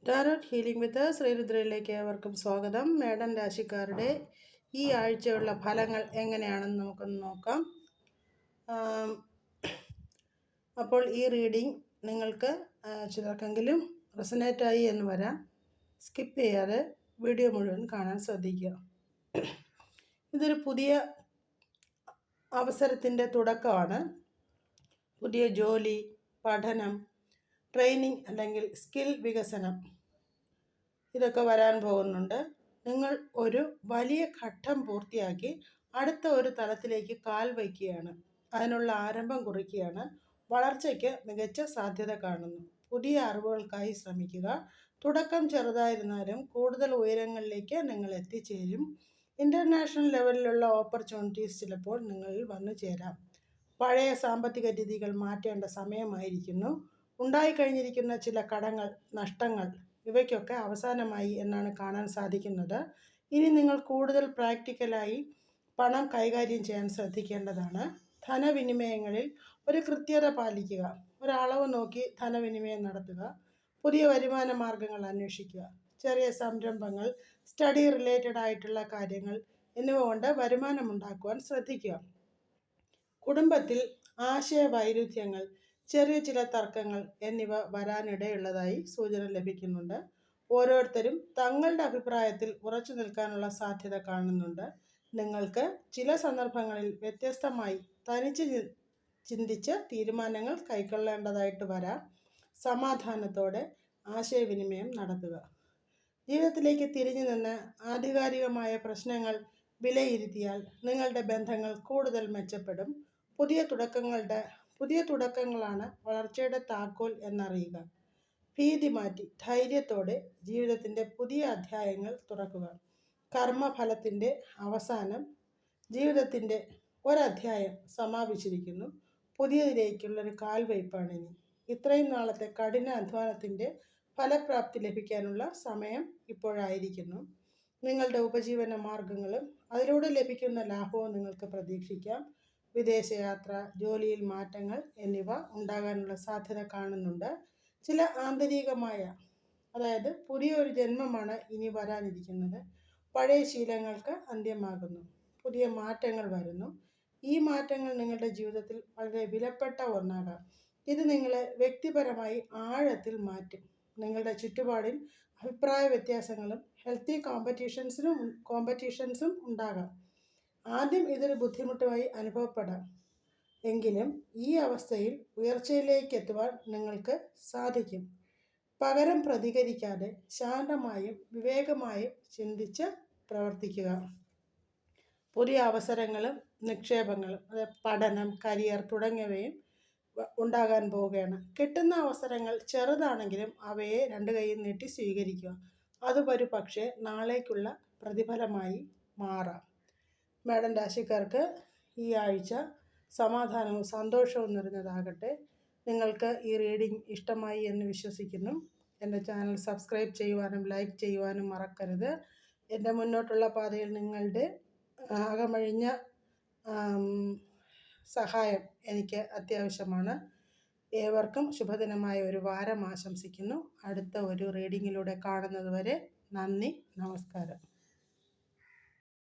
Tarot healing വിത്ത് ശ്രീരുദ്രയിലേക്ക് ഏവർക്കും സ്വാഗതം. മേടൻ രാശിക്കാരുടെ ഈ ആഴ്ചയുള്ള ഫലങ്ങൾ എങ്ങനെയാണെന്ന് നമുക്കൊന്ന് നോക്കാം. അപ്പോൾ ഈ റീഡിംഗ് നിങ്ങൾക്ക് ചിലർക്കെങ്കിലും റെസനേറ്റായി എന്ന് വരാം. സ്കിപ്പ് ചെയ്യാതെ വീഡിയോ മുഴുവൻ കാണാൻ ശ്രദ്ധിക്കുക. ഇതൊരു പുതിയ അവസരത്തിൻ്റെ തുടക്കമാണ്. പുതിയ ജോലി, പഠനം, ട്രെയിനിങ് അല്ലെങ്കിൽ സ്കിൽ വികസനം ഇതൊക്കെ വരാൻ പോകുന്നുണ്ട്. നിങ്ങൾ ഒരു വലിയ ഘട്ടം പൂർത്തിയാക്കി അടുത്ത ഒരു തലത്തിലേക്ക് കാൽ വയ്ക്കുകയാണ്. അതിനുള്ള ആരംഭം കുറിക്കുകയാണ്. വളർച്ചയ്ക്ക് മികച്ച സാധ്യത കാണുന്നു. പുതിയ അറിവുകൾക്കായി ശ്രമിക്കുക. തുടക്കം ചെറുതായിരുന്നാലും കൂടുതൽ ഉയരങ്ങളിലേക്ക് നിങ്ങൾ എത്തിച്ചേരും. ഇൻ്റർനാഷണൽ ലെവലിലുള്ള ഓപ്പർച്യൂണിറ്റീസ് ചിലപ്പോൾ നിങ്ങളിൽ വന്നു ചേരാം. പഴയ സാമ്പത്തിക രീതികൾ മാറ്റേണ്ട സമയമായിരിക്കുന്നു. ഉണ്ടായിക്കഴിഞ്ഞിരിക്കുന്ന ചില കടങ്ങൾ, നഷ്ടങ്ങൾ ഇവയ്ക്കൊക്കെ അവസാനമായി എന്നാണ് കാണാൻ സാധിക്കുന്നത്. ഇനി നിങ്ങൾ കൂടുതൽ പ്രാക്ടിക്കലായി പണം കൈകാര്യം ചെയ്യാൻ ശ്രദ്ധിക്കേണ്ടതാണ്. ധനവിനിമയങ്ങളിൽ ഒരു കൃത്യത പാലിക്കുക. ഒരളവ് നോക്കി ധനവിനിമയം നടത്തുക. പുതിയ വരുമാന മാർഗങ്ങൾ അന്വേഷിക്കുക. ചെറിയ സംരംഭങ്ങൾ, സ്റ്റഡി റിലേറ്റഡ് ആയിട്ടുള്ള കാര്യങ്ങൾ എന്നിവ കൊണ്ട് വരുമാനമുണ്ടാക്കുവാൻ ശ്രദ്ധിക്കുക. കുടുംബത്തിൽ ആശയവൈരുദ്ധ്യങ്ങൾ, ചെറിയ ചില തർക്കങ്ങൾ എന്നിവ വരാനിടയുള്ളതായി സൂചന ലഭിക്കുന്നുണ്ട്. ഓരോരുത്തരും തങ്ങളുടെ അഭിപ്രായത്തിൽ ഉറച്ചു നിൽക്കാനുള്ള സാധ്യത കാണുന്നുണ്ട്. നിങ്ങൾക്ക് ചില സന്ദർഭങ്ങളിൽ വ്യത്യസ്തമായി തനിച്ച് ചിന്തിച്ച് തീരുമാനങ്ങൾ കൈക്കൊള്ളേണ്ടതായിട്ട് വരാം. സമാധാനത്തോടെ ആശയവിനിമയം നടത്തുക. ജീവിതത്തിലേക്ക് തിരിഞ്ഞു നിന്ന് ആധികാരികമായ പ്രശ്നങ്ങൾ വിലയിരുത്തിയാൽ നിങ്ങളുടെ ബന്ധങ്ങൾ കൂടുതൽ മെച്ചപ്പെടും. പുതിയ തുടക്കങ്ങളാണ് വളർച്ചയുടെ താക്കോൽ എന്നറിയുക. ഭീതി മാറ്റി ധൈര്യത്തോടെ ജീവിതത്തിൻ്റെ പുതിയ അധ്യായങ്ങൾ തുറക്കുക. കർമ്മഫലത്തിൻ്റെ അവസാനം. ജീവിതത്തിൻ്റെ ഒരധ്യായം സമാപിച്ചിരിക്കുന്നു. പുതിയതിലേക്കുള്ളൊരു കാൽവയ്പ്പാണിനി. ഇത്രയും നാളത്തെ കഠിന അധ്വാനത്തിൻ്റെ ഫലപ്രാപ്തി ലഭിക്കാനുള്ള സമയം ഇപ്പോഴായിരിക്കുന്നു. നിങ്ങളുടെ ഉപജീവന മാർഗങ്ങളും അതിലൂടെ ലഭിക്കുന്ന ലാഭവും നിങ്ങൾക്ക് പ്രതീക്ഷിക്കാം. വിദേശയാത്ര, ജോലിയിൽ മാറ്റങ്ങൾ എന്നിവ ഉണ്ടാകാനുള്ള സാധ്യത കാണുന്നുണ്ട്. ചില ആന്തരികമായ, അതായത് പുതിയൊരു ജന്മമാണ് ഇനി വരാനിരിക്കുന്നത്. പഴയ ശീലങ്ങൾക്ക് അന്ത്യമാകുന്നു. പുതിയ മാറ്റങ്ങൾ വരുന്നു. ഈ മാറ്റങ്ങൾ നിങ്ങളുടെ ജീവിതത്തിൽ വളരെ വിലപ്പെട്ട ഒന്നാകാം. ഇത് നിങ്ങളെ വ്യക്തിപരമായി ആഴത്തിൽ മാറ്റും. നിങ്ങളുടെ ചുറ്റുപാടിൽ അഭിപ്രായ വ്യത്യാസങ്ങളും ഹെൽത്തി കോമ്പറ്റീഷൻസും ഉണ്ടാകാം. ആദ്യം ഇതൊരു ബുദ്ധിമുട്ടായി അനുഭവപ്പെടാം. എങ്കിലും ഈ അവസ്ഥയിൽ ഉയർച്ചയിലേക്ക് എത്തുവാൻ നിങ്ങൾക്ക് സാധിക്കും. പകരം പ്രതികരിക്കാതെ ശാന്തമായും വിവേകമായും ചിന്തിച്ച് പ്രവർത്തിക്കുക. പുതിയ അവസരങ്ങളും നിക്ഷേപങ്ങളും, പഠനം, കരിയർ തുടങ്ങിയവയും ഉണ്ടാകാൻ പോവുകയാണ്. കിട്ടുന്ന അവസരങ്ങൾ ചെറുതാണെങ്കിലും അവയെ രണ്ട് കൈയും നീട്ടി സ്വീകരിക്കുക. അതൊരു പക്ഷേ നാളേക്കുള്ള പ്രതിഫലമായി മാറാം. മേടൻ രാശിക്കാർക്ക് ഈ ആഴ്ച സമാധാനവും സന്തോഷവും നിറഞ്ഞതാകട്ടെ. നിങ്ങൾക്ക് ഈ റീഡിംഗ് ഇഷ്ടമായി എന്ന് വിശ്വസിക്കുന്നു. എൻ്റെ ചാനൽ സബ്സ്ക്രൈബ് ചെയ്യുവാനും ലൈക്ക് ചെയ്യുവാനും മറക്കരുത്. എൻ്റെ മുന്നോട്ടുള്ള പാതയിൽ നിങ്ങളുടെ അകമഴിഞ്ഞ സഹായം എനിക്ക് അത്യാവശ്യമാണ്. ഏവർക്കും ശുഭദിനമായ ഒരു വാരം ആശംസിക്കുന്നു. അടുത്ത ഒരു റീഡിങ്ങിലൂടെ കാണുന്നത് വരെ നന്ദി, നമസ്കാരം.